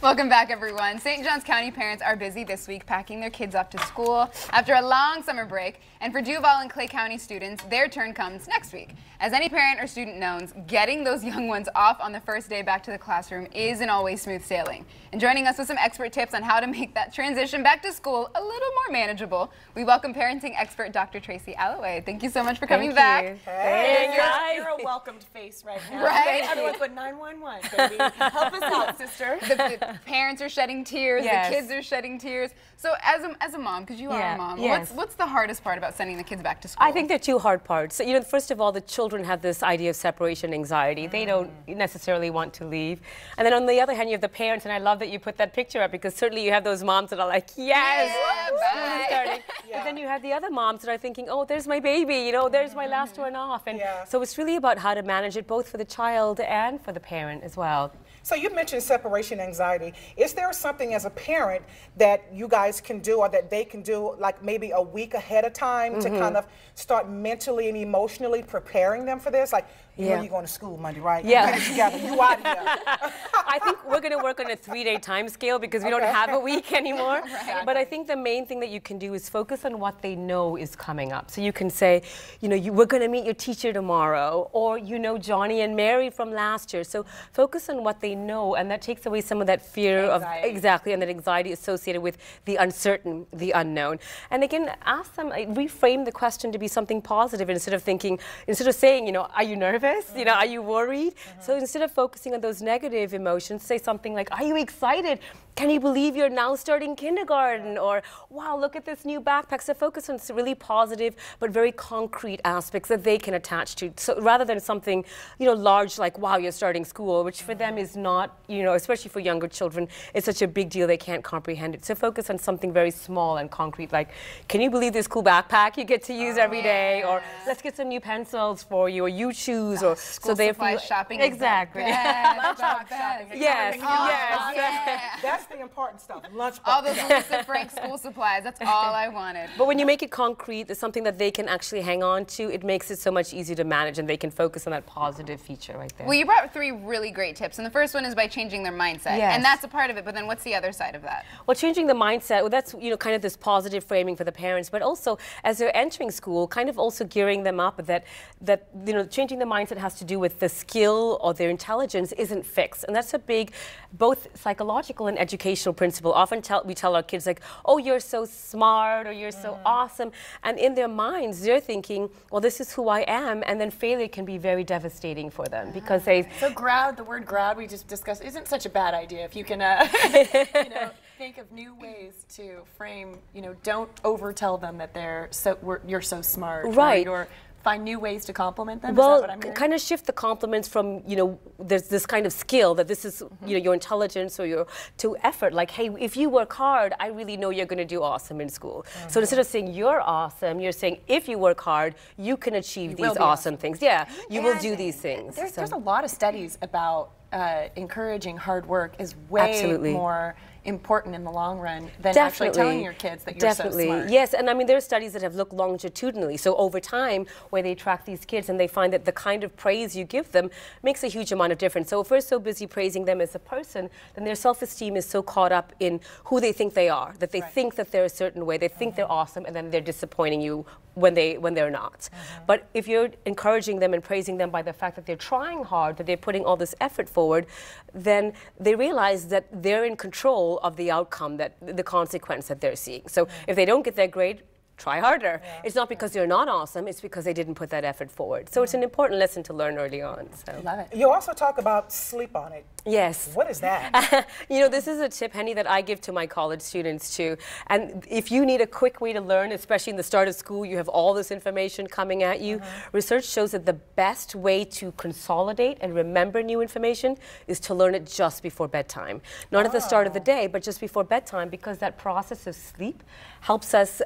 Welcome back, everyone. St. Johns County parents are busy this week packing their kids off to school after a long summer break. And for Duval and Clay County students, their turn comes next week. As any parent or student knows, getting those young ones off on the first day back to the classroom isn't always smooth sailing. And joining us with some expert tips on how to make that transition back to school a little more manageable, we welcome parenting expert Dr. Tracy Alloway. Thank you so much for coming back. Hey, you're a welcomed face right now. Right? Everyone's put 911, baby. Help us out, sister. The parents are shedding tears. Yes. The kids are shedding tears. So as a mom, because you are a mom, what's the hardest part about sending the kids back to school? I think there are two hard parts. So, you know, first of all, the children have this idea of separation anxiety. They don't necessarily want to leave. And then on the other hand, you have the parents, and I love that you put that picture up, because certainly you have those moms that are like, yes, school is starting. But then you have the other moms that are thinking, oh, there's my baby, you know, there's my last one off. And so it's really about how to manage it both for the child and for the parent as well. So you mentioned separation anxiety. Is there something as a parent that you guys can do, or that they can do, like maybe a week ahead of time to kind of start mentally and emotionally preparing them for this? Like, you know you're going to school Monday, right? Yeah. Get it together. You out of here. I think we're going to work on a 3-day time scale because we don't have a week anymore. But I think the main thing that you can do is focus on what they know is coming up. So you can say, you know, we're going to meet your teacher tomorrow, or you know Johnny and Mary from last year. So focus on what they know, and that takes away some of that fear of and that anxiety associated with the uncertain, the unknown. And again, ask them, reframe the question to be something positive instead of saying, you know, are you nervous? You know, are you worried? So instead of focusing on those negative emotions, say something like, are you excited? Can you believe you're now starting kindergarten? Or, wow, look at this new backpack. So focus on some really positive but very concrete aspects that they can attach to. So rather than something, you know, large like, wow, you're starting school, which for them is not, you know, especially for younger children, it's such a big deal they can't comprehend it. So focus on something very small and concrete, like, can you believe this cool backpack you get to use every day? Or let's get some new pencils for you, or you choose. Or school so supply shopping. Exactly. Lunchbox shopping. Yes. Yes. That's the important stuff. Lunchbox. All those Lisa Frank school supplies. That's all I wanted. But when you make it concrete, it's something that they can actually hang on to. It makes it so much easier to manage, and they can focus on that positive feature right there. Well, you brought 3 really great tips, and the first one is by changing their mindset, and that's a part of it. But then, what's the other side of that? Well, changing the mindset. Well, that's, you know, kind of this positive framing for the parents, but also as they're entering school, kind of also gearing them up that you know, changing the mindset has to do with the skill or their intelligence isn't fixed, and that's a big, both psychological and educational principle. Often we tell our kids, like, oh, you're so smart, or you're so awesome, and in their minds they're thinking, well, this is who I am, and then failure can be very devastating for them because they. So the word ground we just discussed isn't such a bad idea if you can, you know, think of new ways to frame. You know, don't overtell them that you're so smart, right? Or find new ways to compliment them. Well, is that what I'm hearing? Kind of shift the compliments from, you know, there's this kind of skill that this is, you know, your intelligence or your, to effort. Like, hey, if you work hard, I really know you're going to do awesome in school. So instead of saying you're awesome, you're saying if you work hard, you can achieve these awesome things. Yeah, you will do these things. There's a lot of studies about encouraging hard work is way more important in the long run than actually telling your kids that you're so smart. Yes, and I mean, there are studies that have looked longitudinally. So over time, where they track these kids and they find that the kind of praise you give them makes a huge amount of difference. So if we're so busy praising them as a person, then their self-esteem is so caught up in who they think they are, that they think that they're a certain way, they think they're awesome, and then they're disappointing you when they're not. But if you're encouraging them and praising them by the fact that they're trying hard, that they're putting all this effort forward, then they realize that they're in control of the outcome, that the consequence that they're seeing. So if they don't get that grade, try harder. It's not because you're not awesome, it's because they didn't put that effort forward. So it's an important lesson to learn early on. So. Love it. You also talk about sleep on it. Yes. What is that? You know, this is a tip, Henny, that I give to my college students too. And if you need a quick way to learn, especially in the start of school, you have all this information coming at you. Research shows that the best way to consolidate and remember new information is to learn it just before bedtime. Not at the start of the day, but just before bedtime, because that process of sleep helps us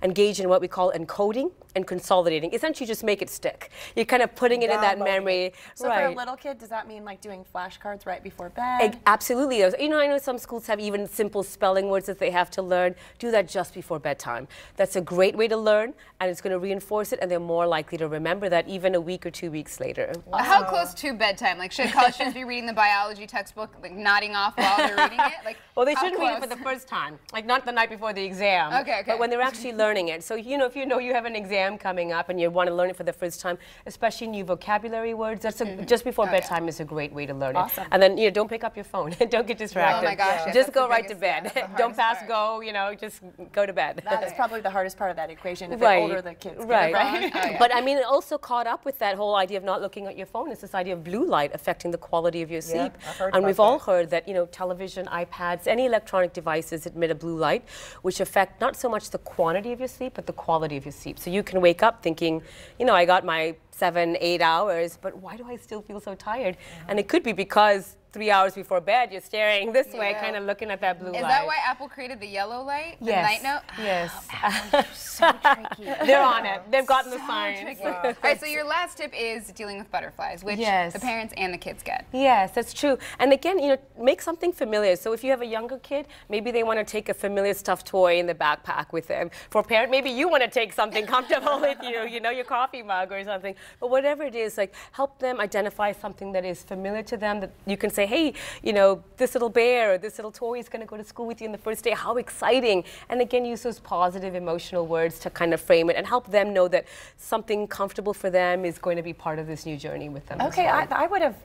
engage in what we call encoding and consolidating. Essentially, just make it stick. You're kind of putting it in that memory. So for a little kid, does that mean like doing flashcards right before bed? Absolutely. You know, I know some schools have even simple spelling words that they have to learn. Do that just before bedtime. That's a great way to learn, and it's going to reinforce it, and they're more likely to remember that even a week or 2 weeks later. How close to bedtime? Like, should college students be reading the biology textbook, like nodding off while they're reading it? Like, well, they shouldn't read it for the first time, like not the night before the exam. Okay. But when they're actually learning it. So, you know, if you know you have an exam coming up and you want to learn it for the first time, especially new vocabulary words, that's just before bedtime is a great way to learn it. And then, you know, don't pick up your phone. Don't get distracted. Oh my gosh. Just go right to bed. Don't pass go, you know, just go to bed. That is probably the hardest part of that equation. If the older the kids get, right? But I mean, it also caught up with that whole idea of not looking at your phone. It's this idea of blue light affecting the quality of your sleep. And we've all heard that, you know, television, iPads, any electronic devices emit a blue light, which affect not so much the quantity of your sleep, but the quality of your sleep. So you can wake up thinking, you know, I got my 7-8 hours, but why do I still feel so tired? And it could be because 3 hours before bed, you're staring this way, kind of looking at that blue light. Is that why Apple created the yellow light? The night note? Yes. Oh, so tricky. They're on it. They've gotten the science. All right, so your last tip is dealing with butterflies, which the parents and the kids get. Yes, that's true. And again, you know, make something familiar. So if you have a younger kid, maybe they want to take a familiar stuffed toy in the backpack with them. For a parent, maybe you want to take something comfortable with you know, your coffee mug or something. But whatever it is, like, help them identify something that is familiar to them, that you can say, hey, you know, this little bear or this little toy is going to go to school with you on the first day. How exciting. And again, use those positive emotional words to kind of frame it and help them know that something comfortable for them is going to be part of this new journey with them. Okay, I would have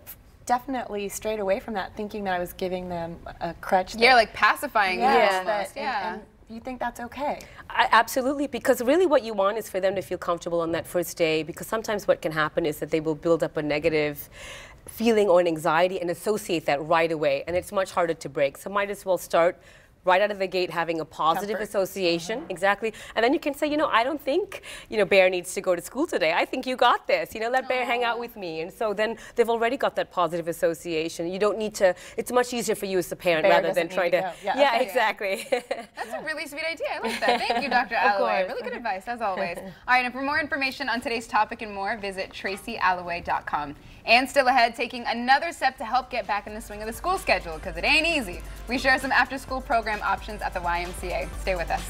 definitely strayed away from that, thinking that I was giving them a crutch. You're like pacifying them almost. And you think that's okay? Absolutely, because really what you want is for them to feel comfortable on that first day, because sometimes what can happen is that they will build up a negative feeling or an anxiety and associate that right away, and it's much harder to break. So might as well start right out of the gate having a positive association. Exactly. And then you can say, you know, I don't think, you know, Bear needs to go to school today. I think you got this. You know, let Bear hang out with me. And so then they've already got that positive association. You don't need to, it's much easier for you as the parent rather than trying to. Exactly. That's a really sweet idea. I like that. Thank you, Dr. Alloway. Really good advice, as always. All right, and for more information on today's topic and more, visit tracyalloway.com. And still ahead, taking another step to help get back in the swing of the school schedule, because it ain't easy. We share some after-school program options at the YMCA. Stay with us.